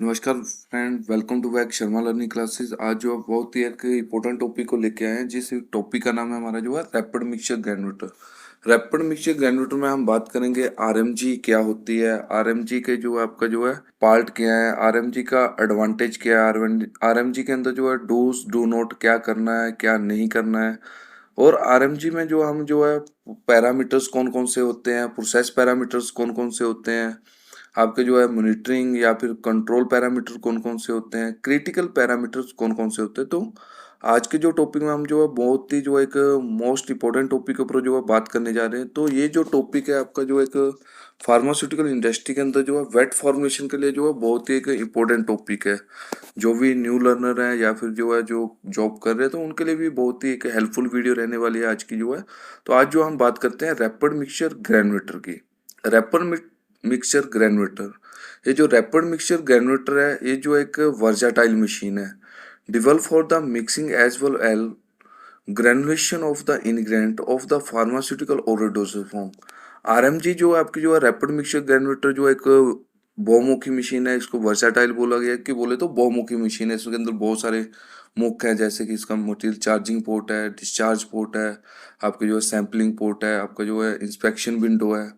नमस्कार friend, welcome to back Sharma learning classes. आज जो है बहुत ही एक इम्पोर्टेंट टॉपिक को लेके आए हैं, जिस टॉपिक का नाम है हमारा जो है रैपिड मिक्सचर ग्रैन्युलेटर। रैपिड मिक्सचर ग्रैन्युलेटर में हम बात करेंगे आरएमजी क्या होती है, आरएमजी के जो है आपका जो है पार्ट क्या है, आरएमजी का एडवांटेज क्या है, आरएमजी के अंदर जो है डूज डू नॉट क्या करना है क्या नहीं करना है, और आरएमजी में जो हम जो है पैरामीटर्स कौन कौन से होते हैं, प्रोसेस पैरामीटर्स कौन कौन से होते हैं, आपके जो है मॉनिटरिंग या फिर कंट्रोल पैरामीटर कौन कौन से होते हैं, क्रिटिकल पैरामीटर्स कौन कौन से होते हैं। तो आज के जो टॉपिक में हम जो है बहुत ही जो एक मोस्ट इम्पोर्टेंट टॉपिक के ऊपर जो है बात करने जा रहे हैं। तो ये जो टॉपिक है आपका जो एक फार्मास्यूटिकल इंडस्ट्री के अंदर जो है वेट फॉर्मुलेशन के लिए जो है बहुत ही एक इम्पोर्टेंट टॉपिक है। जो भी न्यू लर्नर है या फिर जो है जो जॉब कर रहे हैं, तो उनके लिए भी बहुत ही एक हेल्पफुल वीडियो रहने वाली है आज की जो है। तो आज जो हम बात करते हैं रैपिड मिक्सचर ग्रैन्युलेटर की। रैपिड मिक्सचर ग्रैन्युलेटर, ये जो रैपिड मिक्सचर ग्रैन्युलेटर है, ये जो एक वर्जाटाइल मशीन है, developed for the mixing as well as granulation of the ingredient of the pharmaceutical oral dosage form। RMG जो है आपकी जो है रैपिड मिक्सचर ग्रैन्युलेटर जो एक बहुमुखी मशीन है, इसको वर्साटाइल बोला गया है कि बोले तो बहुमुखी मशीन है। इसके अंदर बहुत सारे मुख्य हैं, जैसे कि इसका मटेरियल चार्जिंग पोर्ट है, डिस्चार्ज पोर्ट है, आपके जो है सैम्पलिंग पोर्ट है, आपका जो है इंस्पेक्शन विंडो है,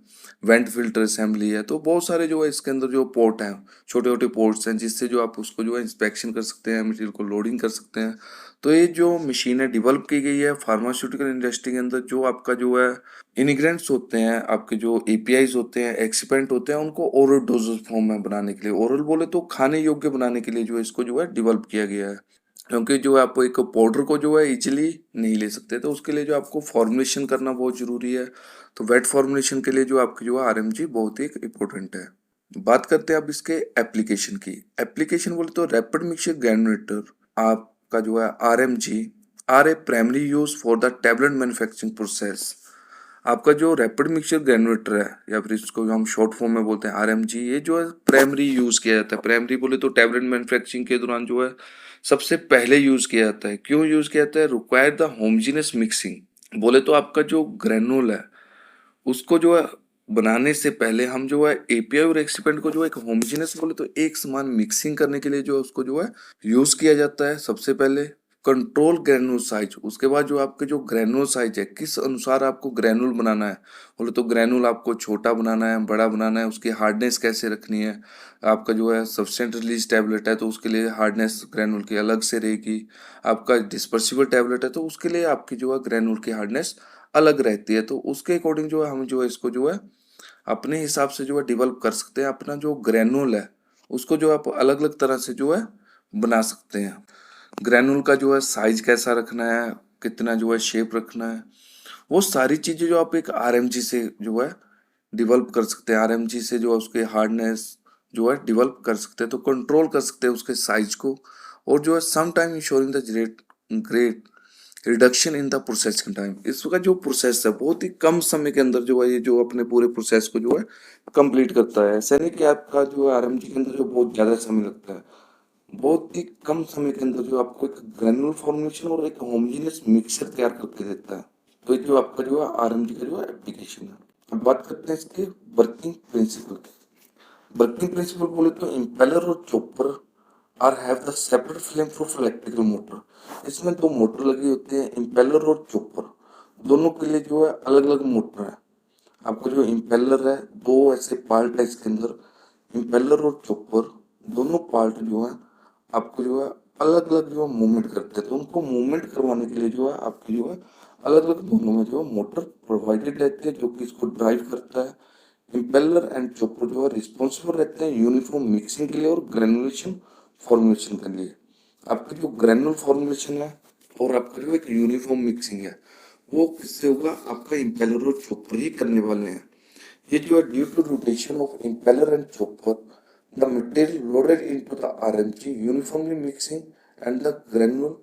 वेंट फिल्टर असेंबली है। तो बहुत सारे जो है इसके अंदर जो पोर्ट हैं, छोटे छोटे पोर्ट्स हैं, जिससे जो आप उसको जो है इंस्पेक्शन कर सकते हैं, मटेरियल को लोडिंग कर सकते हैं। तो ये जो मशीन है डेवलप की गई है फार्मास्यूटिकल इंडस्ट्री के अंदर। जो आपका जो है इंग्रेडिएंट्स होते हैं, आपके जो एपीआईज होते हैं, एक्सिपेंट होते हैं, उनको ओरल डोजेज फॉर्म में बनाने के लिए, ओरल बोले तो खाने योग्य बनाने के लिए जो है इसको जो है डेवलप किया गया है। क्योंकि जो है आप एक पाउडर को जो है इजीली नहीं ले सकते, तो उसके लिए जो आपको फॉर्मुलेशन करना बहुत जरूरी है। तो वेट फॉर्मुलेशन के लिए जो आपकी जो है आरएमजी बहुत ही इम्पोर्टेंट है। बात करते हैं अब इसके एप्लीकेशन की। एप्लीकेशन बोले तो रैपिड मिक्सचर ग्रैन्युलेटर आपका जो है RMG are a primary use for the tablet manufacturing process. आपका जो रैपिड मिक्सचर ग्रैन्युलेटर है, या फिर इसको हम शॉर्ट फॉर्म में बोलते हैं आरएमजी, ये जो है प्राइमरी यूज किया जाता है। प्राइमरी बोले तो टैबलेट मैन्युफैक्चरिंग के दौरान जो है सबसे पहले यूज किया जाता है। क्यों यूज किया जाता है? Require the homogeneous mixing. बोले तो आपका जो ग्रेनुल है, उसको जो है बनाने से पहले हम जो है एपीआई और एक्सिपेंट को जो है एक होमोजेनियस बोले तो एक समान मिक्सिंग करने के लिए जो है उसको जो है यूज किया जाता है सबसे पहले। कंट्रोल ग्रेनुल साइज, उसके बाद जो आपके जो ग्रेनुल साइज है, किस अनुसार आपको ग्रेनुल बनाना है, बोले तो ग्रेनुल आपको छोटा बनाना है, बड़ा बनाना है, उसकी हार्डनेस कैसे रखनी है। आपका जो है सब्सटेंट रिलीज टैबलेट है, तो उसके लिए हार्डनेस ग्रेनुल की अलग से रहेगी। आपका डिस्पर्सिबल टैबलेट है, तो उसके लिए आपकी जो है ग्रेनुल की हार्डनेस अलग रहती है। तो उसके अकॉर्डिंग जो है हम जो है इसको जो है अपने हिसाब से जो है डेवलप कर सकते हैं। अपना जो ग्रेनुल है उसको जो आप अलग अलग तरह से जो है बना सकते हैं। ग्रेनुल का जो है साइज कैसा रखना है, कितना जो है शेप रखना है, वो सारी चीजें जो आप एक आरएमजी से जो है डेवलप कर सकते हैं। आरएमजी से जो है उसके हार्डनेस जो है डेवलप कर सकते हैं, तो कंट्रोल कर सकते हैं उसके साइज को। और जो है some time ensuring the great great reduction in the processing time. इसका जो प्रोसेस है बहुत ही कम समय के अंदर जो है ये जो अपने पूरे प्रोसेस को जो है कंप्लीट करता है। ऐसा नहीं कि आपका जो है आरएमजी के अंदर जो बहुत ज्यादा समय लगता है, बहुत ही कम समय के अंदर जो आपको एक ग्रेनुलर फॉर्मेशन और एक होमोजेनियस मिक्सचर तैयार करके देता है। तो ये जो आपका जो है आरएमजी का जो है एप्लीकेशन है। अब बात करते हैं इसके वर्किंग प्रिंसिपल की। वर्किंग प्रिंसिपल बोले तो इम्पेलर और chopper are have the separate flame proof electrical motor. इसमें दो मोटर लगी होती है, इम्पेलर और चॉपर, दोनों के लिए जो है अलग अलग मोटर है। आपका जो इम्पेलर है, दो ऐसे पार्ट है इसके अंदर, इम्पेलर और चॉपर, दोनों पार्ट जो है आपको जो है अलग अलग जो है मूवमेंट करते हैं। तो उनको मूवमेंट करवाने के लिए जो है आपकी जो है अलग अलग दोनों में जो है मोटर प्रोवाइडेड रहती है, जो कि इसको ड्राइव करता है। इम्पेलर एंड चॉपर जो है रिस्पॉन्सिबल रहते हैं यूनिफॉर्म मिक्सिंग के लिए और ग्रेनुलेशन फॉर्मुलेशन के लिए। आपका जो ग्रेनुल फॉर्मुलेशन है और आपका जो एक यूनिफॉर्म मिक्सिंग है, वो किससे होगा? आपका इम्पेलर और चॉपर ही करने वाले हैं। ये जो है due to rotation of impeller and chopper the material loaded into the RMG uniformly mixing and the granule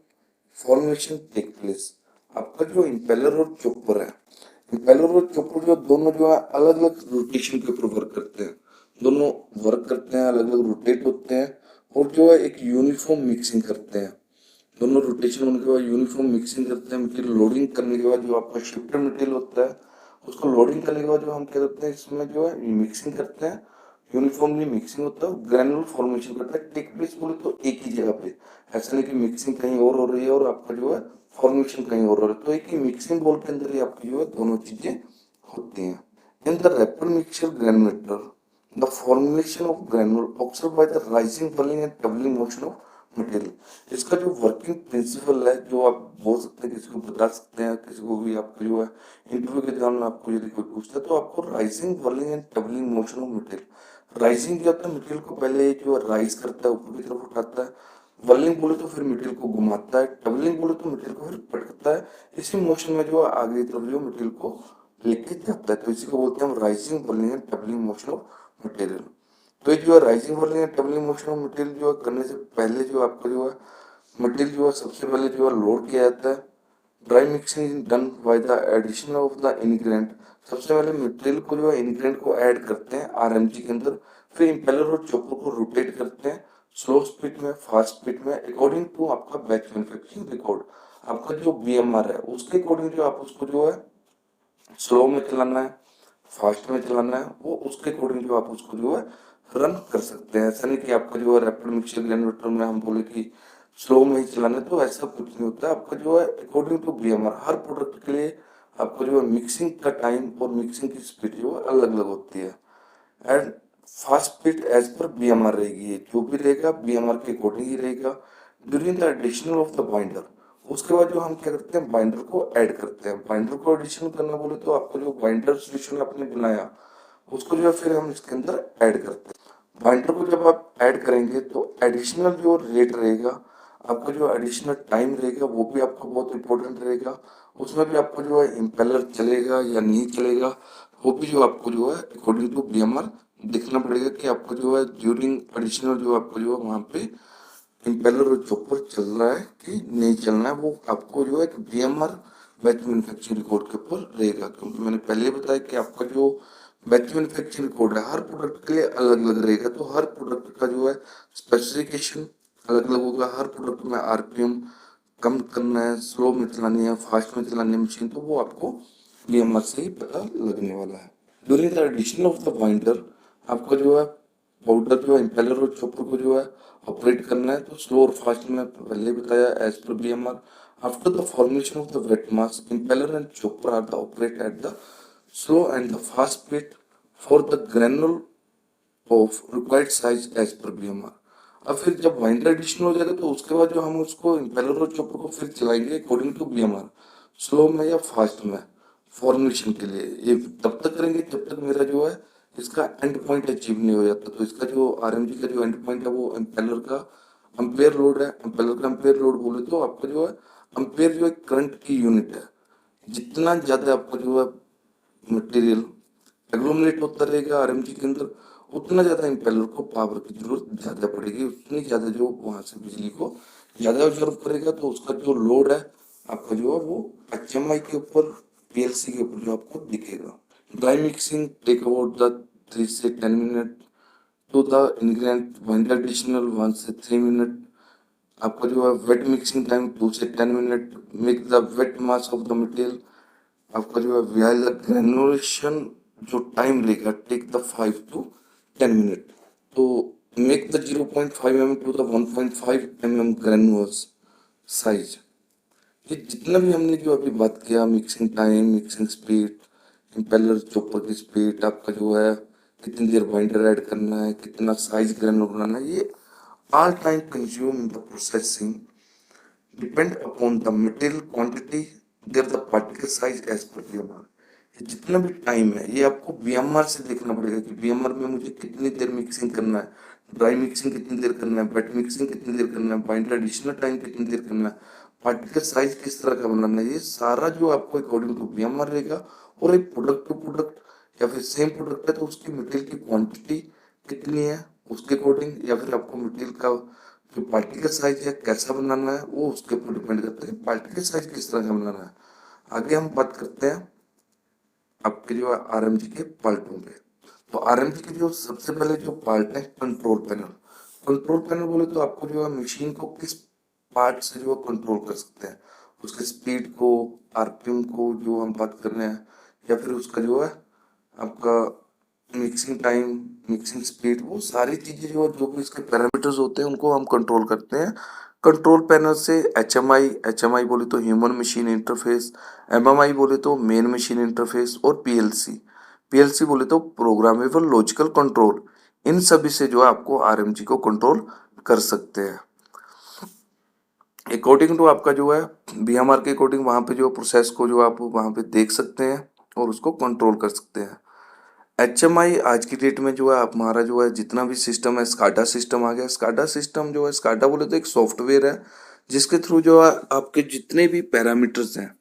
formation take place. आपका जो इम्पेलर और चॉपर है, इम्पेलर और चॉपर जो दोनों जो है अलग अलग रोटेशन के ऊपर वर्क करते हैं, दोनों वर्क करते हैं, अलग अलग रोटेट होते हैं, और जो है एक यूनिफॉर्म मिक्सिंग करते हैं। दोनों रोटेशन होने के बाद यूनिफॉर्म मिक्सिंग करते हैं। मटेरियल लोडिंग करने के बाद जो आपका शिफ्टेड मटेरियल होता है, उसको लोडिंग करने के बाद जो हम क्या करते हैं, इसमें जो है मिक्सिंग करते हैं, यूनिफॉर्मली मिक्सिंग होता है, ग्रैनुलर फॉर्मेशन करता है। टेक प्लेस बोले तो एक ही जगह पे, ऐसा नहीं कि मिक्सिंग कहीं और हो रही है और आपका जो है फॉर्मेशन कहीं और हो रहा है, तो एक ही मिक्सिंग बोल के अंदर ही आपकी जो है दोनों चीजें होती हैं। In the rapid mixture granulator the formation of granule observe by the rising falling and tumbling motion of material. इसका जो वर्किंग प्रिंसिपल है, जो आप बोल सकते हैं, किसी को बता सकते हैं, किसी को भी आपको जो है इंटरव्यू के दौरान आपको यदि कोई पूछता है तो आपको rising falling and tumbling motion of material. Rising क्या होता है, मटेरियल को पहले जो राइज करता है, ऊपर की तरफ उठाता है। वर्लिंग बोले तो फिर मटेरियल को घुमाता है। टबलिंग बोले तो मटेरियल को फिर पटकता है। इसी मोशन में जो आगे की तरफ जो मटेरियल को लेके जाता है, तो इसी को बोलते हैं हम rising whirling and tumbling motion of material. तो ये जो है rising whirling and tumbling motion of material जो है करने से पहले जो आपका जो है मटेरियल जो है सबसे पहले जो है लोड किया जाता है। Dry mixing is done by the addition of the ingredient. सबसे पहले मटेरियल को जो है इंग्रेडिएंट को ऐड करते हैं आरएमजी के अंदर, फिर इंपेलर और चॉपर को रोटेट करते हैं स्लो स्पीड में, फास्ट स्पीड में, अकॉर्डिंग टू आपका बैच मैन्युफैक्चरिंग रिकॉर्ड। आपका जो बीएमआर है उसके अकॉर्डिंग जो आप उसको जो है स्लो में चलाना है, फास्ट में चलाना है, वो उसके अकॉर्डिंग जो आप उसको जो है रन कर सकते हैं। ऐसा नहीं कि आपका जो है रैपिड मिक्सर ग्राइंडर में हम बोले कि स्लो में ही चलाना है, तो ऐसा कुछ नहीं होता है। आपका जो है अकॉर्डिंग टू बीएमआर हर प्रोडक्ट के लिए आपको जो है मिक्सिंग का टाइम और मिक्सिंग की स्पीड जो है अलग अलग होती है। And fast speed as per BMR रहेगी, जो भी रहेगा बीएमआर के अकॉर्डिंग ही रहेगा। During the additional of the binder, उसके बाद जो हम क्या करते हैं बाइंडर को ऐड करते हैं। बाइंडर को एडिशन करना बोले तो आपको जो बाइंडर सोल्यूशन आपने बनाया उसको जो है फिर हम इसके अंदर ऐड करते हैं। बाइंडर को जब आप ऐड करेंगे तो एडिशनल जो रेट रहेगा, आपका जो एडिशनल टाइम रहेगा वो भी आपका बहुत इंपॉर्टेंट रहेगा। उसमें भी आपको जो है इम्पेलर चलेगा या नहीं चलेगा, वो भी जो आपको जो है अकॉर्डिंग टू बीएमआर देखना पड़ेगा कि आपको जो है ड्यूरिंग एडिशनल जो आपको जो है वहाँ पे इम्पेलर और चॉपर चल रहा है कि नहीं चलना है, वो आपको जो है बीएमआर बैच मैन्युफैक्चरिंग रिकॉर्ड के ऊपर रहेगा। क्योंकि मैंने पहले बताया कि आपका जो बैच मैन्युफैक्चरिंग रिकॉर्ड है हर प्रोडक्ट के लिए अलग अलग रहेगा, तो हर प्रोडक्ट का जो है स्पेसिफिकेशन अलग अलग होगा। हर प्रोडक्ट में आरपीएम कम करना है, स्लो में चलानी है, फास्ट में चलानी है मशीन, तो वो आपको बीएमआर से ही पता लगने वाला है। During the addition of the binder, आपका जो है पाउडर जो है इम्पेलर और चॉपर को जो है ऑपरेट करना है, तो स्लो और फास्ट में पहले बताया as per BMR. After the formation of the wet mass, impeller and chopper are the operate at the slow and the fast speed for the granule of required size as per BMR. अब फिर जब binder addition हो जाएगा तो उसके बाद जो हम उसको इम्पेलर और चॉपर को फिर चलाएंगे अकॉर्डिंग टू बीएमआर, स्लो में या फास्ट में, फॉर्मेशन के लिए। ये तब तक करेंगे जब तक मेरा जो है इसका एंड पॉइंट अचीव नहीं हो जाता। तो इसका जो आरएमजी का जो एंड पॉइंट है वो इम्पेलर का अम्पेयर लोड है। इम्पेलर का अम्पेयर लोड बोले तो आपका जो है अम्पेयर जो है करंट की यूनिट है। जितना ज्यादा आपका जो है मटेरियल एग्लोमरेट होता रहेगा आरएमजी के अंदर, उतना ज्यादा इम्पेलर को पावर की जरूरत ज्यादा पड़ेगी, उतनी ज्यादा जो वहां से बिजली को ज्यादा ऑब्जर्व करेगा, तो उसका जो लोड है आपका जो है वो एचएमआई के ऊपर, पीएलसी के ऊपर जो आपको दिखेगा। Dry mixing take about the 3 से 10 minute to the ingredient binder additional 1 से 3 मिनट। आपका जो है वेट मिक्सिंग टाइम 2 से 10 minute. Make the wet mass of the material, आपका जो है व्हाइल द ग्रेनुलेशन जो टाइम रहेगा टेक द 5 to 10 मिनट। तो make the 0.5 mm to the 1.5 mm granules size. ये जितना भी हमने जो अभी बात किया, mixing time, mixing speed, impeller chopper की स्पीड, आपका जो है कितनी देर बाइंडर ऐड करना है, कितना साइज ग्रेनुलर बनाना है, ये all time consumed in the processing depend upon the material quantity, there the particle size as per BMR। ये जितना भी टाइम है ये आपको बीएमआर से देखना पड़ेगा कि बीएमआर में मुझे कितनी देर मिक्सिंग करना है, ड्राई मिक्सिंग कितनी देर करना है, वेट मिक्सिंग कितनी देर करना है, बाइंडर एडिशनल टाइम कितनी देर करना है, पार्टिकल साइज किस तरह का बनाना है, ये सारा जो आपको अकॉर्डिंग टू बीएमआर रहेगा। और एक प्रोडक्ट टू प्रोडक्ट या फिर सेम प्रोडक्ट है तो उसकी मटेरियल की क्वांटिटी कितनी है उसके अकॉर्डिंग, या फिर आपको मटेरियल का जो पार्टिकल साइज है कैसा बनाना है वो उसके ऊपर डिपेंड करता है पार्टिकल साइज किस तरह का बनाना है। आगे हम बात करते हैं आपके जो आरएमजी के पार्टों पे। तो आरएमजी के जो सबसे पहले जो पार्ट है कंट्रोल पैनल। कंट्रोल पैनल बोले तो आपको जो है मशीन को किस पार्ट से जो है कंट्रोल कर सकते हैं, उसके स्पीड को, आरपीएम को जो हम बात कर रहे हैं, या फिर उसका जो है आपका मिक्सिंग टाइम, मिक्सिंग स्पीड, वो सारी चीजें जो भी इसके पैरामीटर्स होते हैं उनको हम कंट्रोल करते हैं। कंट्रोल पैनल से एच एम आई बोले तो human machine interface, M M I बोले तो मेन मशीन इंटरफेस, और पीएलसी, पीएलसी बोले तो प्रोग्रामेबल लॉजिकल कंट्रोल, इन सभी से जो है आपको आरएमजी को कंट्रोल कर सकते हैं। अकॉर्डिंग टू आपका जो है बीएमआर के अकॉर्डिंग वहाँ पे जो प्रोसेस को जो आप वहाँ पे देख सकते हैं और उसको कंट्रोल कर सकते हैं। एचएमआई आज की डेट में जो है आप हमारा जो है जितना भी सिस्टम है, स्काडा सिस्टम आ गया। स्काडा सिस्टम जो है, स्काडा बोले तो एक सॉफ्टवेयर है जिसके थ्रू जो है आपके जितने भी पैरामीटर्स हैं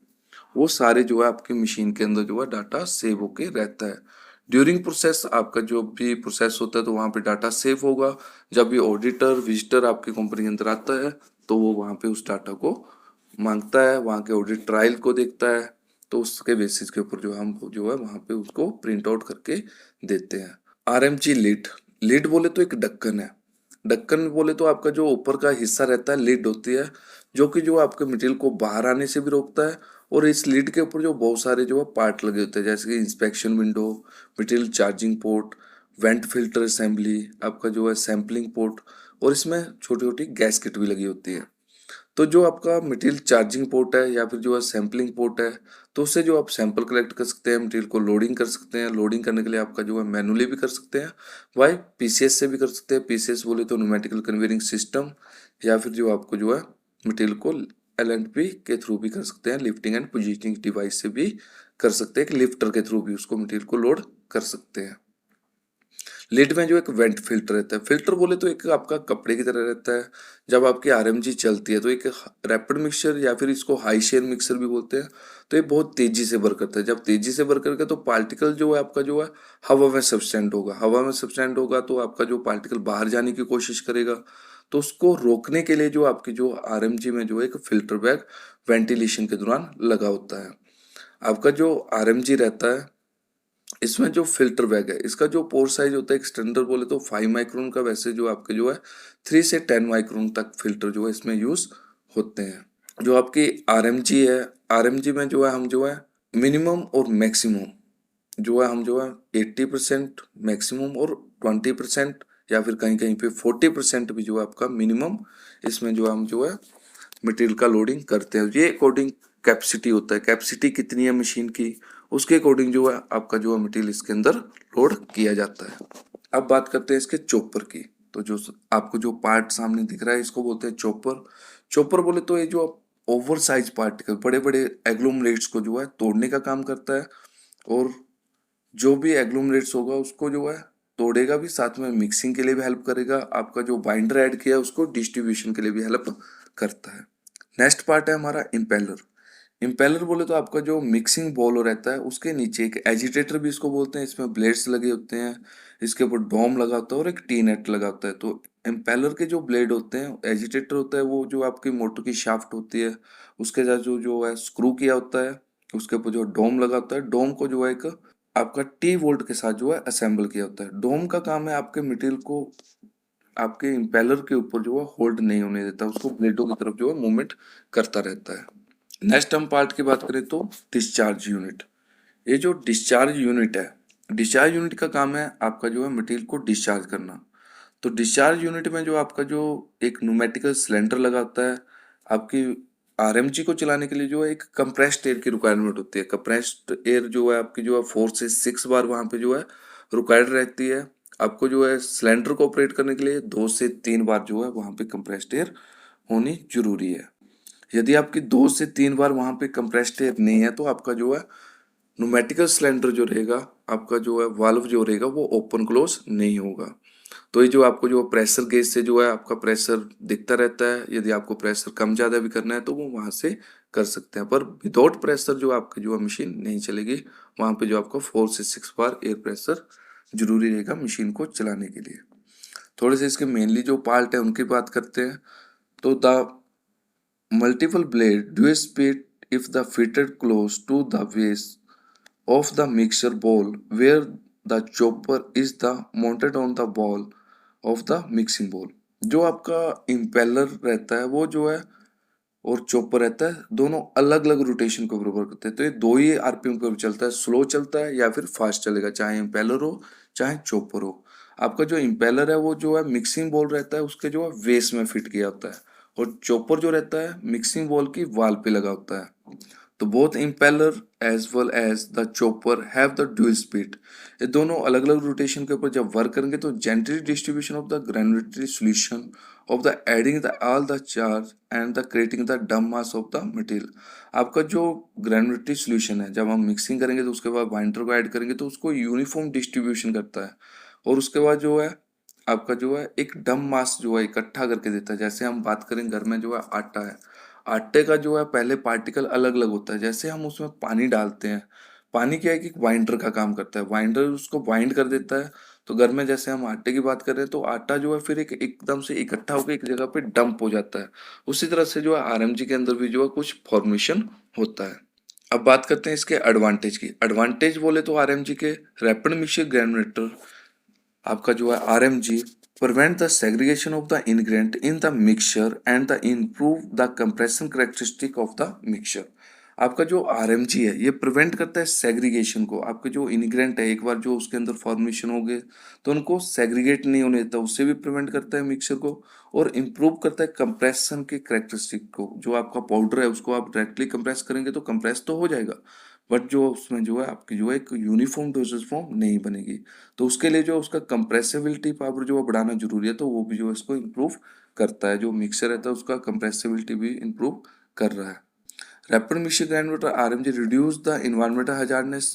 वो सारे जो है आपकी मशीन के अंदर जो है डाटा सेव होके रहता है। ड्यूरिंग प्रोसेस आपका जो भी प्रोसेस होता है तो वहाँ पे डाटा सेव होगा। जब भी ऑडिटर विजिटर आपकी कंपनी के अंदर आता है तो वो वहाँ पे उस डाटा को मांगता है, वहाँ के ऑडिट ट्रायल को देखता है, तो उसके बेसिस के ऊपर जो हम जो है वहाँ पे उसको प्रिंट आउट करके देते हैं। आरएमजी लिड, लिड बोले तो एक ढक्कन है। ढक्कन बोले तो आपका जो ऊपर का हिस्सा रहता है लिड होती है, जो कि जो आपके मटेरियल को बाहर आने से भी रोकता है। और इस लिड के ऊपर जो बहुत सारे जो है पार्ट लगे होते हैं, जैसे कि inspection window, material charging port, went filter assembly, आपका जो है सैंपलिंग पोर्ट, और इसमें छोटी छोटी गैसकेट भी लगी होती है। तो जो आपका मटेरियल चार्जिंग पोर्ट है या फिर जो है सैंपलिंग पोर्ट है, तो उससे जो आप सैंपल कलेक्ट कर सकते हैं, मटेरियल को लोडिंग कर सकते हैं। लोडिंग करने के लिए आपका जो है मैनुअली भी कर सकते हैं, वाई पीसीएस से भी कर सकते हैं। पीसीएस बोले तो न्यूमेटिकल कन्वेयरिंग सिस्टम, या फिर जो आपको जो है मटेरियल को एलएनपी के थ्रू भी कर सकते हैं, लिफ्टिंग एंड पोजिशनिंग डिवाइस से भी कर सकते हैं, एक लिफ्टर के थ्रू भी उसको मटेरियल को लोड कर सकते हैं। लिड में जो एक वेंट फिल्टर रहता है, फिल्टर बोले तो एक आपका कपड़े की तरह रहता है। जब आपकी आरएमजी चलती है तो एक रैपिड मिक्सचर या फिर इसको हाई शेयर मिक्सर भी बोलते हैं, तो ये बहुत तेजी से बर्न करता है। जब तेजी से बर्न करके तो पार्टिकल जो है आपका जो है हवा में सब्सटेंड होगा, हवा में सब्सटेंड होगा तो आपका जो पार्टिकल बाहर जाने की कोशिश करेगा, तो उसको रोकने के लिए जो आपकी जो आरएमजी में जो है एक फिल्टर बैग वेंटिलेशन के दौरान लगा होता है। आपका जो आरएमजी रहता है इसमें जो फिल्टर बैग है इसका जो पोर साइज होता है, एक्सटेंडर बोले तो 5 माइक्रोन का, वैसे जो आपके जो है 3 से 10 माइक्रोन तक फिल्टर जो है इसमें यूज होते हैं। जो आपकी आरएमजी है, आरएमजी में जो है हम जो है मिनिमम और मैक्सिमम जो है हम जो है 80% मैक्सिमम और 20% या फिर कहीं कहीं पे 40% भी जो है आपका मिनिमम, इसमें जो हम जो है मटेरियल का लोडिंग करते हैं। ये अकॉर्डिंग कैपेसिटी होता है, कैपेसिटी कितनी है मशीन की, उसके अकॉर्डिंग जो है आपका जो है मटेरियल इसके अंदर लोड किया जाता है। अब बात करते हैं इसके चॉपर की। तो जो आपको जो पार्ट सामने दिख रहा है इसको बोलते हैं चॉपर। चॉपर बोले तो ये जो ओवर साइज पार्टिकल, बड़े बड़े एग्लोमरेट्स को जो है तोड़ने का काम करता है, और जो भी एग्लोमरेट्स होगा उसको जो है तोड़ेगा भी, साथ में मिक्सिंग के लिए भी हेल्प करेगा। आपका जो बाइंडर ऐड किया है उसको डिस्ट्रीब्यूशन के लिए भी हेल्प करता है। नेक्स्ट पार्ट है हमारा इम्पेलर। इम्पेलर बोले तो आपका जो मिक्सिंग बॉल रहता है उसके नीचे एक एजिटेटर भी इसको बोलते हैं, इसमें ब्लेड्स लगे होते हैं, इसके ऊपर डोम लगा होता है और एक टी नेट लगा होता है। तो इम्पेलर के जो ब्लेड होते हैं, एजिटेटर होता है वो जो आपकी मोटर की शाफ्ट होती है उसके साथ जो जो है स्क्रू किया होता है, उसके ऊपर जो डोम लगा होता है, डोम को जो है एक आपका टी वोल्ट के साथ जो है असेंबल किया होता है। डोम का काम है आपके मटेरियल को आपके इम्पेलर के ऊपर जो है होल्ड नहीं होने देता, उसको ब्लेडों की तरफ जो है मूवमेंट करता रहता है। नेक्स्ट हम पार्ट की बात करें तो डिस्चार्ज यूनिट। ये जो डिस्चार्ज यूनिट है, डिस्चार्ज यूनिट का काम है आपका जो है मटेरियल को डिस्चार्ज करना। तो डिस्चार्ज यूनिट में जो आपका जो एक न्यूमेटिकल सिलेंडर लगा होता है, आपकी आरएमजी को चलाने के लिए जो है एक कंप्रेस्ड एयर की रिक्वायरमेंट होती है। कंप्रेस्ड एयर जो है आपकी जो है 4 से 6 बार वहाँ पे जो है रिक्वायर्ड रहती है। आपको जो है सिलेंडर को ऑपरेट करने के लिए 2 से 3 बार जो है वहाँ पे कंप्रेस्ड एयर होनी जरूरी है। यदि आपकी 2 से 3 बार वहाँ पे कंप्रेस्ड एयर नहीं है तो आपका जो है न्यूमेटिकल सिलेंडर जो रहेगा, आपका जो है वाल्व जो रहेगा वो ओपन क्लोज नहीं होगा। तो ये जो आपको जो प्रेशर गेज से जो है आपका प्रेशर दिखता रहता है, यदि आपको प्रेशर कम ज़्यादा भी करना है तो वो वहाँ से कर सकते हैं, पर विदाउट प्रेशर जो आपकी जो है मशीन नहीं चलेगी। वहाँ पे जो आपको 4 से 6 बार एयर प्रेशर जरूरी रहेगा मशीन को चलाने के लिए। थोड़े से इसके मेनली जो पार्ट है उनकी बात करते हैं। तो the multiple blade do spit if the fitted close to the base of the mixer bowl where the chopper is the mounted on the ball of the mixing bowl। जो आपका impeller रहता है वो जो है और चॉपर रहता है, दोनों अलग अलग रोटेशन को बराबर करते हैं। तो ये दो ही आरपीएम पर चलता है, स्लो चलता है या फिर फास्ट चलेगा, चाहे इम्पेलर हो चाहे चॉपर हो। आपका जो इम्पेलर है वो जो है मिक्सिंग बॉल रहता है उसके जो है वेस में फिट किया होता है, और चॉपर जो रहता है मिक्सिंग बॉल की वाल पे लगा होता है। तो both impeller as well as the chopper have the dual speed. ये दोनों अलग अलग रोटेशन के ऊपर जब वर्क करेंगे तो gently distribution of the granulatory solution of the adding the all the charge and the creating the damp mass of the material. आपका जो ग्रेनुलेटरी सॉल्यूशन है जब हम मिक्सिंग करेंगे तो उसके बाद बाइंडर को ऐड करेंगे तो उसको यूनिफॉर्म डिस्ट्रीब्यूशन करता है, और उसके बाद जो है आपका जो है एक डम मास जो है इकट्ठा करके देता है। जैसे हम बात करें घर में जो है आटा है, आटे का जो है पहले पार्टिकल अलग अलग होता है, जैसे हम उसमें पानी डालते हैं, पानी क्या है कि बाइंडर का काम करता है, बाइंडर उसको बाइंड कर देता है। तो घर में जैसे हम आटे की बात कर रहे हैं तो आटा जो है फिर एक एकदम से इकट्ठा होकर एक जगह पे डंप हो जाता है। उसी तरह से जो है आरएमजी के अंदर भी जो है कुछ फॉर्मेशन होता है। अब बात करते हैं इसके एडवांटेज की। एडवांटेज बोले तो आरएमजी के रैपिड मिक्सर ग्रेनुलेटर आपका जो है RMG prevent the segregation of the ingredient in the mixture and the improve the compression characteristic of the mixture। आपका जो आरएमजी है ये प्रिवेंट करता है सेग्रीगेशन को। आपके जो इंग्रेडिएंट है एक बार जो उसके अंदर फॉर्मेशन हो गए तो उनको सेग्रीगेट नहीं होने देता, उससे भी प्रिवेंट करता है मिक्सर को, और इम्प्रूव करता है कंप्रेशन के करेक्टरिस्टिक को। जो आपका पाउडर है उसको आप डायरेक्टली कंप्रेस करेंगे तो कंप्रेस तो हो जाएगा, बट जो उसमें जो है आपकी जो है एक यूनिफॉर्म डोसेज फॉर्म नहीं बनेगी। तो उसके लिए जो उसका कंप्रेसिबिलिटी पावर जो है बढ़ाना जरूरी है, तो वो भी जो है इसको इम्प्रूव करता है। जो मिक्सर रहता है उसका कंप्रेसिबिलिटी भी इम्प्रूव कर रहा है। Rapid mixer grinder RMG reduce the environmental hazardness.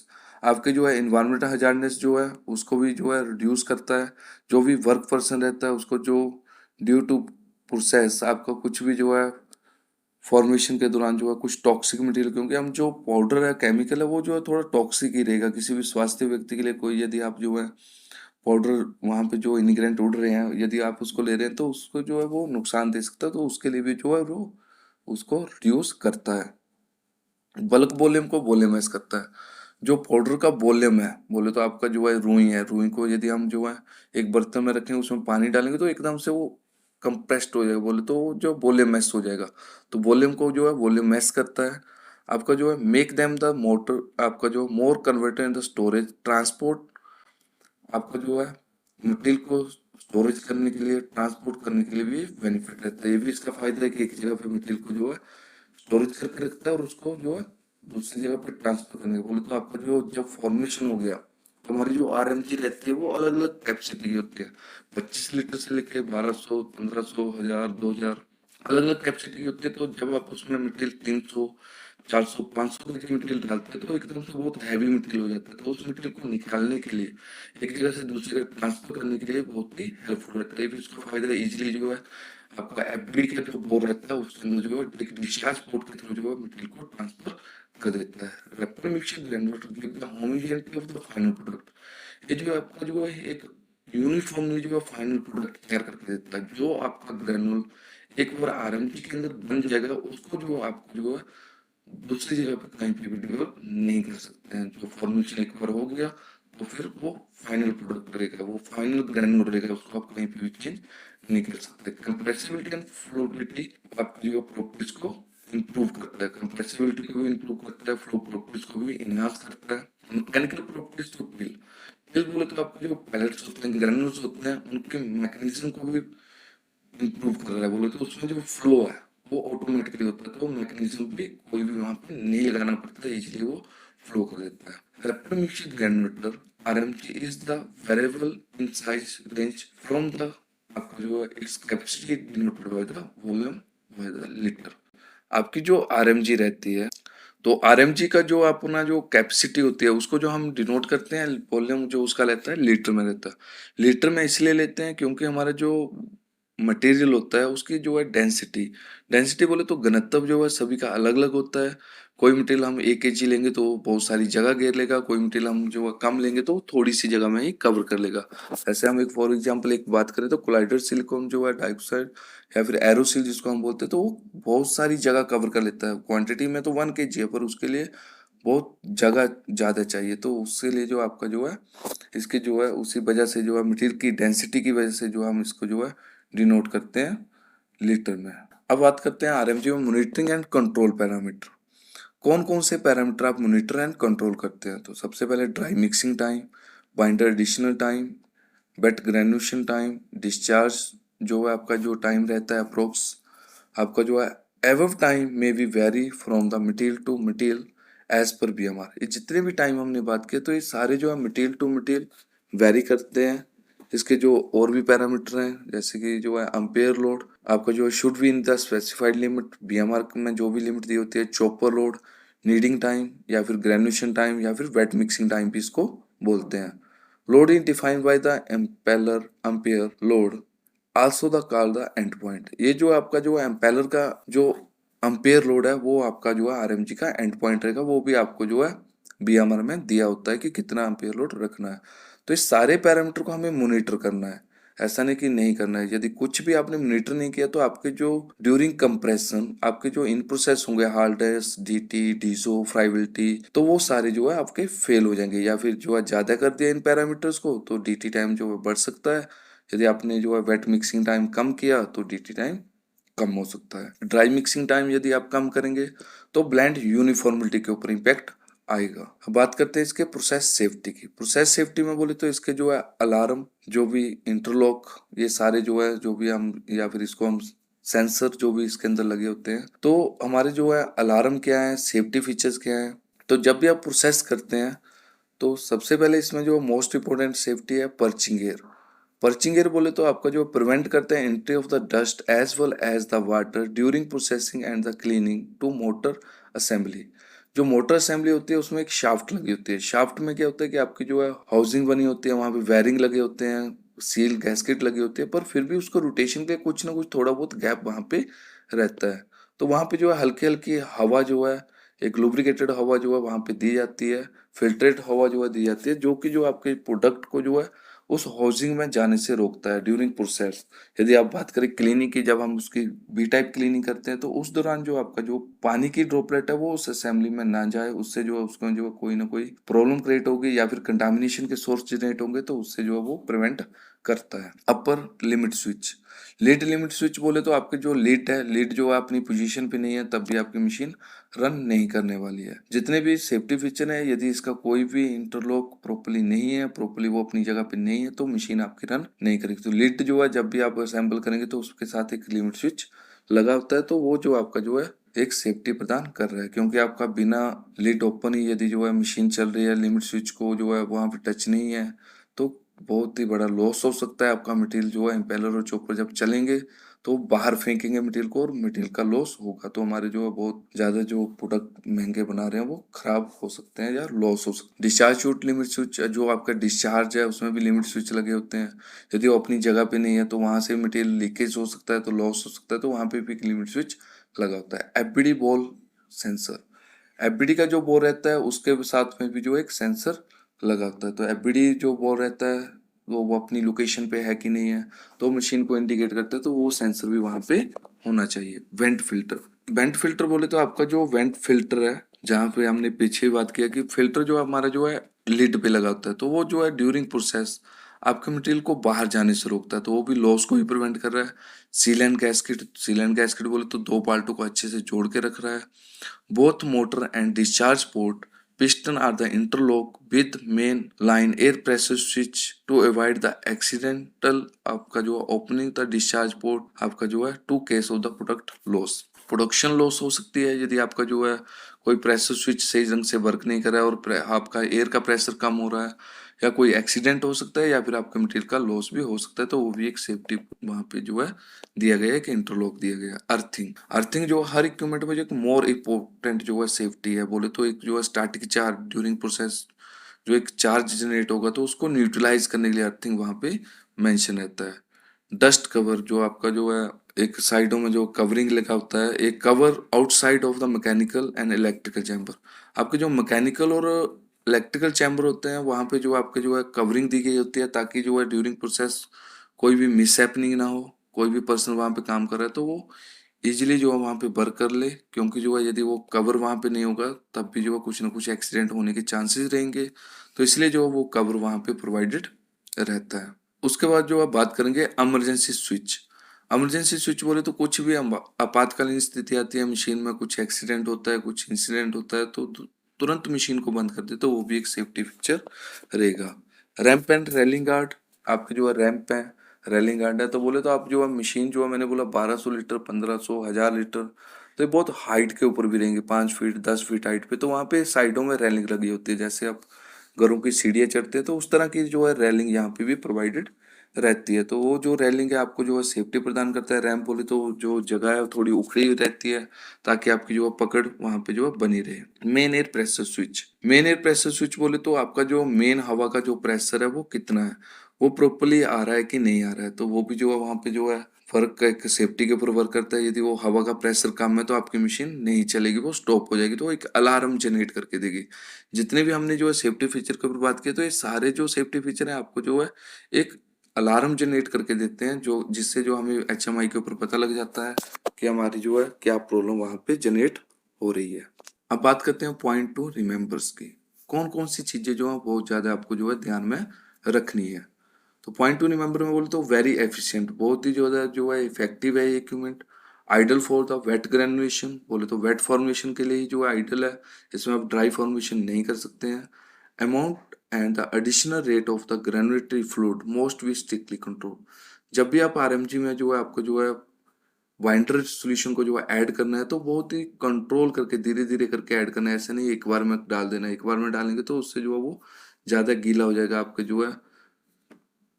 आपके जो है इन्वायरमेंटल हजार्डनेस जो है उसको भी जो है रिड्यूस करता है। जो भी वर्क पर्सन रहता है उसको जो ड्यू टू प्रोसेस आपका कुछ भी जो है फॉर्मेशन के दौरान जो है कुछ टॉक्सिक मटेरियल, क्योंकि हम जो पाउडर है केमिकल है वो जो है थोड़ा टॉक्सिक ही रहेगा किसी भी स्वास्थ्य व्यक्ति के लिए। कोई यदि आप जो है पाउडर वहाँ पे जो इंग्रेडिएंट उड़ रहे हैं यदि आप उसको ले रहे हैं तो उसको जो है वो नुकसान दे सकता है, तो उसके लिए भी जो है वो उसको रिड्यूस करता है। बल्क वॉल्यूम को वॉल्यूमाइज करता है। जो पाउडर का वॉल्यूम है बोले तो आपका जो है रुई है, रुई को यदि हम जो है एक बर्तन में रखें उसमें पानी डालेंगे तो एकदम से वो कंप्रेस्ड हो जाएगा, बोले तो जो वॉल्यूम मैस हो जाएगा। तो वॉल्यूम को जो है वॉल्यूम मैस करता है। आपका जो है मेक देम द मोटर आपका जो more converter in the storage transport. आपका जो है मटेरियल को स्टोरेज करने के लिए ट्रांसपोर्ट करने के लिए भी बेनिफिट रहता है। ये भी इसका फायदा है कि एक जगह पे मटेरियल को जो है स्टोरेज करके रखता है और उसको जो है दूसरी जगह पे ट्रांसफर करने के बोले तो आपका जो जब फॉर्मेशन हो गया तो हमारी जो आरएमजी रहती है वो अलग अलग कैपेसिटी की होती है। 25 लीटर से लेके 1200 1500 1000 2000 अलग अलग कैपेसिटी की होती है। तो जब आप उसमें मटेरियल 300 400 500 की मटेरियल डालते हैं तो एकदम से बहुत हैवी मटेरियल हो जाता है। तो उस मटेरियल को निकालने के लिए एक जगह से दूसरी जगह ट्रांसफर करने के लिए बहुत ही हेल्पफुल रहता है। ये भी इसका फायदा है इजिली जो है आपका एफबी का जो बोर्ड रहता है उसके अंदर जो है एक डिस्चार्ज पोर्ट के थ्रू जो है मटेरियल को ट्रांसफर कर देता है। Rapid mixer grinder give the homogeneity of the final product. ये जो है आपका जो है एक यूनिफॉर्मली जो है फाइनल प्रोडक्ट तैयार करके देता है। जो आपका ग्रेनुल एक बार आरएमजी के अंदर बन जाएगा उसको जो आपको जो है दूसरी जगह पे कहीं पे भी डेवलप नहीं कर सकते हैं। जो फॉर्मेशन एक बार हो गया तो फिर वो फाइनल प्रोडक्ट रहेगा, वो फाइनल ग्रेनुल रहेगा, उसको आप कहीं पे भी चेंज नहीं कर सकते। कंप्रेसिबिलिटी एंड फ्लोबिलिटी आपकी जो प्रॉपर्टीज को इम्प्रूव करता है, कंप्रेसिबिलिटी को भी इम्प्रूव करता है, फ्लो प्रॉपर्टीज को भी इनहांस करता है। मैकेनिकल प्रॉपर्टीज तो पिल पिल बोले तो आपके जो पैलेट्स होते हैं ग्रेनुल्स होते हैं उनके मैकेनिज्म को भी इम्प्रूव कर रहा है। बोले तो उसमें जो फ्लो है वो ऑटोमेटिकली होता है, तो मैकेनिज्म भी कोई भी वहां पे नहीं लगाना पड़ता है, इसलिए वो फ्लो कर देता है। Rapid mixer grinder RMG is the variable in size range from the आपका जो है its capacity denoted by the volume by the litre. आपकी जो आरएमजी रहती है तो आरएमजी का जो अपना जो कैपेसिटी होती है उसको जो हम डिनोट करते हैं वॉल्यूम जो उसका लेता है लीटर में रहता है। लीटर में इसलिए लेते हैं क्योंकि हमारा जो मटेरियल होता है उसकी जो है डेंसिटी डेंसिटी बोले तो घनत्व जो है सभी का अलग अलग होता है। कोई मटेरियल हम 1 kg लेंगे तो बहुत सारी जगह घेर लेगा, कोई मटेरियल हम जो है कम लेंगे तो थोड़ी सी जगह में ही कवर कर लेगा। ऐसे हम एक फॉर एग्जांपल एक बात करें तो कोलाइडर सिलिकॉन जो है डाइऑक्साइड या फिर एरोसिल जिसको हम बोलते हैं तो वो बहुत सारी जगह कवर कर लेता है। क्वांटिटी में तो 1 kg है पर उसके लिए बहुत जगह ज़्यादा चाहिए, तो उसके लिए जो आपका जो है इसकी जो है उसी वजह से जो है मटेरियल की डेंसिटी की वजह से जो हम इसको जो है डिनोट करते हैं लीटर में। अब बात करते हैं आरएमजी में मॉनिटरिंग एंड कंट्रोल पैरामीटर। कौन कौन से पैरामीटर आप मॉनिटर एंड कंट्रोल करते हैं? तो सबसे पहले dry mixing time, binder additional time, wet granulation time, discharge जो है आपका जो टाइम रहता है अप्रोक्स आपका जो है एवव टाइम में भी vary from the material to material as per BMR. ये जितने भी टाइम हमने बात किए तो ये सारे जो है मटेरियल टू मटेरियल वेरी करते हैं। इसके जो और भी पैरामीटर हैं जैसे कि जो है अम्पेयर लोड आपका जो है should be in the specified limit, BMR में जो भी लिमिट दी होती है, चॉपर लोड, नीडिंग टाइम या फिर ग्रेन्यूएशन टाइम या फिर वेट मिक्सिंग टाइम भी इसको बोलते हैं। Load is defined by the impeller ampere load also the call the end point. ये जो आपका जो एम्पेलर का जो अम्पेयर लोड है वो आपका जो है आरएमजी का एंड पॉइंट रहेगा, वो भी आपको जो है बीएमआर में दिया होता है कि कितना अम्पेयर लोड रखना है। तो इस सारे पैरामीटर को हमें मॉनिटर करना है, ऐसा नहीं कि नहीं करना है। यदि कुछ भी आपने मॉनिटर नहीं किया तो आपके जो ड्यूरिंग कंप्रेशन आपके जो इन प्रोसेस होंगे हार्डनेस, डीटी, डीजो, फ्राइबिलिटी, तो वो सारे जो है आपके फेल हो जाएंगे। या फिर जो है ज्यादा कर दिया इन पैरामीटर्स को तो डीटी टाइम जो है बढ़ सकता है। यदि आपने जो है वेट मिक्सिंग टाइम कम किया तो डीटी टाइम कम हो सकता है। ड्राई मिक्सिंग टाइम यदि आप कम करेंगे तो ब्लेंड यूनिफॉर्मिलिटी के ऊपर इम्पैक्ट आएगा। अब बात करते हैं इसके प्रोसेस सेफ्टी की। प्रोसेस सेफ्टी में बोले तो इसके जो है अलार्म, जो भी इंटरलॉक, ये सारे जो है जो भी हम या फिर इसको हम सेंसर जो भी इसके अंदर लगे होते हैं, तो हमारे जो है अलार्म क्या है, सेफ्टी फीचर्स क्या है। तो जब भी आप प्रोसेस करते हैं तो सबसे पहले इसमें जो मोस्ट इम्पोर्टेंट सेफ्टी है पर्चिंग एयर। पर्चिंग एयर बोले तो आपका जो प्रिवेंट करते हैं entry of the dust as well as the water during processing and the cleaning to motor assembly. जो मोटर असेंबली होती है उसमें एक शाफ्ट लगी होती है। शाफ्ट में क्या होता है कि आपकी जो है हाउसिंग बनी होती है, वहां पे वायरिंग लगे होते हैं, सील गैस्केट लगी होती है, पर फिर भी उसको रोटेशन के कुछ ना कुछ थोड़ा बहुत गैप वहां पे रहता है। तो वहां पे जो है हल्की हल्की हवा जो है, एक लुब्रिकेटेड हवा जो है वहां पे दी जाती है, फिल्ट्रेट हवा जो है दी जाती है, जो कि जो आपके प्रोडक्ट को जो है उस हाउसिंग में जाने से रोकता है ड्यूरिंग प्रोसेस। यदि आप बात करें क्लीनिंग की, जब हम उसकी बी टाइप क्लीनिंग करते हैं तो उस दौरान जो आपका जो पानी की ड्रॉपलेट है वो उस असेंबली में ना जाए, उससे जो है उसको जो है कोई ना कोई प्रॉब्लम क्रिएट होगी या फिर कंटामिनेशन के सोर्स जनरेट होंगे, तो उससे जो है वो प्रिवेंट करता है। Upper limit switch, lead limit switch बोले तो आपके जो लीड है, लीड जो है अपनी पोजीशन पे नहीं है तब भी आपकी मशीन रन नहीं करने वाली है। जितने भी सेफ्टी फीचर है, यदि इसका कोई भी इंटरलॉक प्रॉपर्ली नहीं है, प्रॉपर्ली वो अपनी जगह पे नहीं है, तो मशीन आपकी रन नहीं करेगी। तो लीड जो है जब भी आप असेंबल करेंगे तो उसके साथ एक लिमिट स्विच लगा होता है, तो वो जो आपका जो है एक सेफ्टी प्रदान कर रहा है। क्योंकि आपका बिना लीड ओपन ही यदि जो है मशीन चल रही है, लिमिट स्विच को जो है वहां पे टच नहीं है, तो बहुत ही बड़ा लॉस हो सकता है। आपका मटेरियल जो है इम्पेलर और चॉपर जब चलेंगे तो बाहर फेंकेंगे मटेरियल को और मटेरियल का लॉस होगा, तो हमारे जो है बहुत ज्यादा जो प्रोडक्ट महंगे बना रहे हैं वो खराब हो सकते हैं या लॉस हो सकते हैं। डिस्चार्ज शूट लिमिट स्विच, जो आपका डिस्चार्ज है उसमें भी लिमिट स्विच लगे होते हैं। यदि वो अपनी जगह पे नहीं है तो वहां से मटेरियल लीकेज हो सकता है, तो लॉस हो सकता है, तो वहां पे भी एक लिमिट स्विच लगा होता है। एफबीडी बॉल सेंसर, एफबीडी का जो बोर रहता है उसके साथ में भी जो एक सेंसर लगा होता है। तो एफबीडी जो बोर रहता है वो अपनी लोकेशन पे है कि नहीं है तो मशीन को इंडिकेट करता है, तो वो सेंसर भी वहां पे होना चाहिए। वेंट फिल्टर, वेंट फिल्टर बोले तो आपका जो वेंट फिल्टर है, जहाँ पे हमने पीछे बात किया कि फिल्टर जो हमारा जो है लिड पे लगा होता है, तो वो जो है ड्यूरिंग प्रोसेस आपके मटेरियल को बाहर जाने से रोकता है, तो वो भी लॉस को ही प्रिवेंट कर रहा है। Seal and gasket, seal and gasket बोले तो दो पार्टों को अच्छे से जोड़ के रख रहा है। Both motor and discharge port piston are the interlock with main line air pressure switch to avoid the accidental आपका जो ओपनिंग द डिस्चार्ज पोर्ट आपका जो है to case of the product loss. Production loss हो सकती है यदि आपका जो है कोई प्रेशर स्विच सही ढंग से वर्क नहीं कर रहा है और आपका एयर का प्रेशर कम हो रहा है, या कोई एक्सीडेंट हो सकता है या फिर आपके मटेरियल का लॉस भी हो सकता है, तो वो भी एक सेफ्टी वहां पे जो है दिया गया है कि इंटरलॉक दिया गया है। अर्थिंग, अर्थिंग जो हर इक्विपमेंट में जो एक मोर इम्पोर्टेंट जो है सेफ्टी है बोले तो एक जो है स्टैटिक चार्ज ड्यूरिंग प्रोसेस जो एक चार्ज जनरेट होगा तो उसको न्यूट्रलाइज करने के लिए अर्थिंग वहां पे मेंशन रहता है। डस्ट कवर, जो आपका जो है एक साइडों में जो कवरिंग लगा होता है, एक cover outside of the mechanical and electrical chamber. आपके जो मैकेनिकल और इलेक्ट्रिकल चैम्बर होते हैं वहां पे जो आपके जो है कवरिंग दी गई होती है, ताकि जो है ड्यूरिंग प्रोसेस कोई भी मिसहैपनिंग ना हो। कोई भी पर्सन वहां पे काम कर रहा है तो वो इजीली जो है वहां पे वर्क कर ले, क्योंकि जो है यदि वो कवर वहां पे नहीं होगा तब भी जो है कुछ ना कुछ एक्सीडेंट होने के चांसेस रहेंगे, तो इसलिए जो है वो कवर वहां पे प्रोवाइडेड रहता है। उसके बाद जो आप बात करेंगे इमरजेंसी स्विच। इमरजेंसी स्विच बोले तो कुछ भी आपातकालीन स्थिति आती है, मशीन में कुछ एक्सीडेंट होता है, कुछ इंसिडेंट होता है, तो तुरंत मशीन को बंद कर दे, तो वो भी एक सेफ्टी फीचर रहेगा। रैंप एंड रेलिंग गार्ड, आपके जो है रैंप है, रेलिंग गार्ड है, तो बोले तो आप जो है मशीन जो है मैंने बोला 1200 लीटर, 1500, 1000 लीटर, तो ये बहुत हाइट के ऊपर भी रहेंगे, 5 फीट 10 फीट हाइट पे, तो वहाँ पे साइडों में रेलिंग लगी होती है, जैसे आप घरों की सीढ़ियाँ चढ़ते हैं तो उस तरह की जो है रेलिंग यहाँ पे भी प्रोवाइडेड रहती है। तो वो जो रेलिंग है आपको जो है सेफ्टी प्रदान करता है। रैंप बोले तो जो जगह है वो थोड़ी उखड़ी हुई रहती है, ताकि आपकी जो है पकड़ वहाँ पे जो है बनी रहे। Main air pressure switch, main air pressure switch बोले तो आपका जो मेन हवा का जो प्रेशर है वो कितना है, वो प्रॉपरली आ रहा है कि नहीं आ रहा है, तो वो भी जो है वहाँ पे जो है फर्क का एक सेफ्टी के ऊपर वर्क करता है। यदि वो हवा का प्रेशर कम है तो आपकी मशीन नहीं चलेगी, वो स्टॉप हो जाएगी, तो वो एक अलार्म जनरेट करके देगी। जितने भी हमने जो है सेफ्टी फीचर के ऊपर बात की, तो ये सारे जो सेफ्टी फीचर है आपको जो है एक अलार्म जनरेट करके देते हैं, जो जिससे जो हमें एचएमआई के ऊपर पता लग जाता है कि हमारी जो है क्या प्रॉब्लम वहां पे जनरेट हो रही है। अब बात करते हैं पॉइंट टू रिमेम्बर्स की, कौन कौन सी चीजें जो है बहुत ज्यादा आपको जो है ध्यान में रखनी है। तो पॉइंट टू रिमेम्बर में बोले तो वेरी एफिशिएंट, बहुत ही ज्यादा जो है इफेक्टिव है ये equipment. Ideal for the wet granulation, बोले तो वेट फॉर्मेशन के लिए ही जो है आइडल है, इसमें आप ड्राई फॉर्मेशन नहीं कर सकते हैं। Amount and the additional rate of the granulatory fluid must be strictly control. जब भी आप आरएमजी में जो है आपको जो है वाइंटर सॉल्यूशन को जो है ऐड करना है, तो बहुत ही कंट्रोल करके धीरे धीरे करके ऐड करना है, ऐसे नहीं एक बार में डाल देना है। एक बार में डालेंगे तो उससे जो है वो ज्यादा गीला हो जाएगा, आपके जो है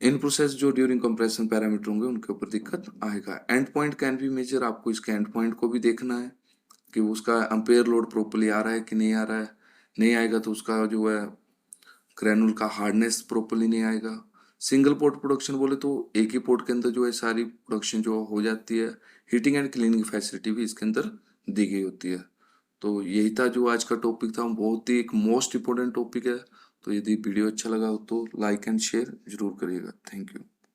इन प्रोसेस जो ड्यूरिंग कंप्रेशन पैरामीटर होंगे उनके ऊपर दिक्कत आएगा। End point can be measure, आपको इसके एंड पॉइंट को भी देखना है कि उसका अम्पेयर लोड प्रॉपरली आ रहा है कि नहीं आ रहा है। नहीं आएगा तो उसका जो है ग्रेनुल का हार्डनेस प्रॉपरली नहीं आएगा। सिंगल पोर्ट प्रोडक्शन बोले तो एक ही पोर्ट के अंदर जो है सारी प्रोडक्शन जो हो जाती है। हीटिंग एंड क्लीनिंग फैसिलिटी भी इसके अंदर दी गई होती है। तो यही था जो आज का टॉपिक था, बहुत ही एक मोस्ट इम्पोर्टेंट टॉपिक है। तो यदि वीडियो अच्छा लगा हो तो लाइक एंड शेयर जरूर करिएगा। Thank you.